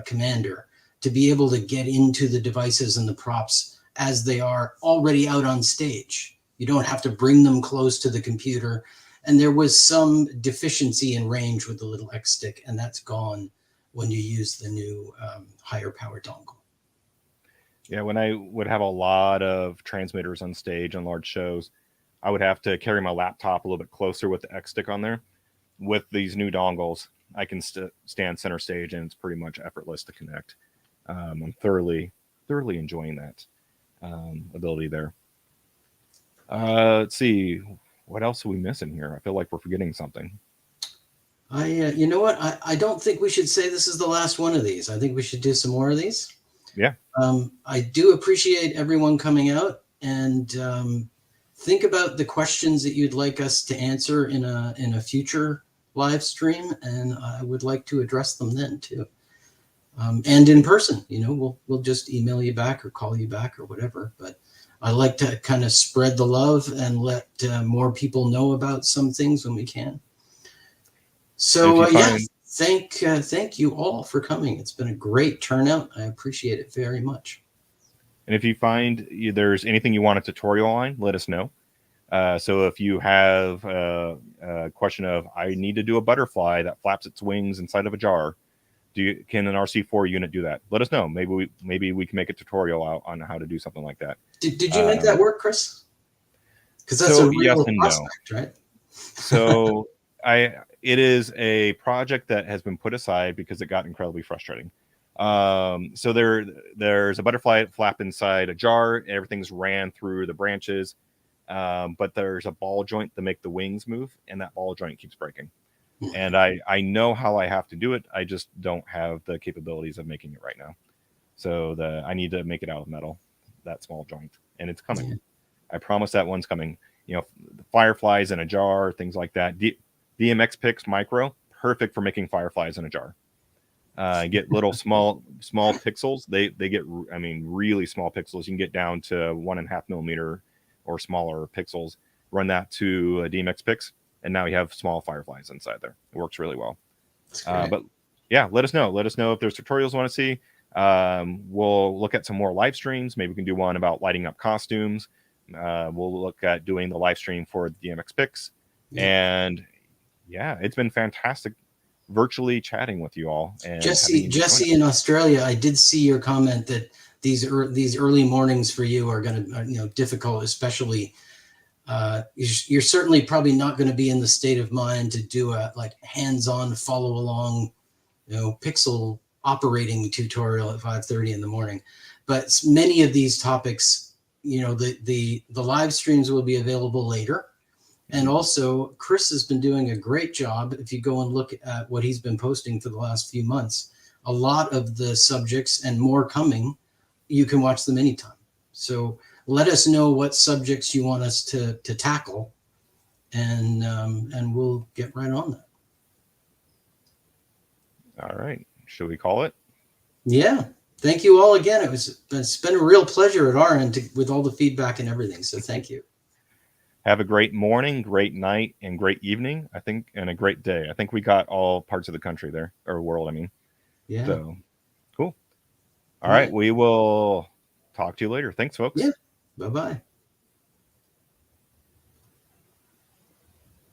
Commander to be able to get into the devices and the props as they are already out on stage. You don't have to bring them close to the computer. And there was some deficiency in range with the little X-Stick, and that's gone when you use the new higher power dongle. Yeah, when I would have a lot of transmitters on stage on large shows, I would have to carry my laptop a little bit closer with the X-Stick on there. With these new dongles, I can stand center stage, and it's pretty much effortless to connect. I'm thoroughly enjoying that ability there. Let's see, what else are we missing here? I feel like we're forgetting something. You know what? I don't think we should say this is the last one of these. I think we should do some more of these. Yeah. I do appreciate everyone coming out, and think about the questions that you'd like us to answer in a future live stream, and I would like to address them then too. and in person. We'll just email you back or call you back or whatever. But I like to kind of spread the love and let more people know about some things when we can. So thank you all for coming. It's been a great turnout. I appreciate it very much. And if you find there's anything you want a tutorial on, let us know. So if you have a question of, I need to do a butterfly that flaps its wings inside of a jar, can an RC4 unit do that? Let us know. Maybe we can make a tutorial out on how to do something like that. Did you make that work, Chris? Because that's a real yes and prospect, no. Right? So it is a project that has been put aside because it got incredibly frustrating. So there's a butterfly flap inside a jar. Everything's ran through the branches, but there's a ball joint to make the wings move, and that ball joint keeps breaking. And I know how I have to do it. I just don't have the capabilities of making it right now. So I need to make it out of metal, that small joint, and it's coming. Yeah. I promise that one's coming. The fireflies in a jar, things like that. DMX Pix Micro, perfect for making fireflies in a jar. Get little small pixels. They get, really small pixels. You can get down to 1.5 millimeter or smaller pixels. Run that to a DMX Pix, and now you have small fireflies inside there. It works really well. But yeah, let us know. Let us know if there's tutorials you want to see. We'll look at some more live streams. Maybe we can do one about lighting up costumes. We'll look at doing the live stream for the DMX Pix. Yeah. And yeah, it's been fantastic virtually chatting with you all. And Jesse in Australia, I did see your comment that these early mornings for you are going to, difficult, especially. You're certainly probably not going to be in the state of mind to do a hands-on follow along, pixel operating tutorial at 5:30 in the morning. But many of these topics, the live streams will be available later. And also, Chris has been doing a great job. If you go and look at what he's been posting for the last few months, a lot of the subjects and more coming, you can watch them anytime. So let us know what subjects you want us to tackle, and we'll get right on that. All right. Should we call it? Yeah. Thank you all again. It's been a real pleasure at our end with all the feedback and everything. So thank you. Have a great morning, great night, and great evening, I think, and a great day. I think we got all parts of the country there, or world, Yeah. So, cool. All right. We will talk to you later. Thanks, folks. Yeah. Bye-bye.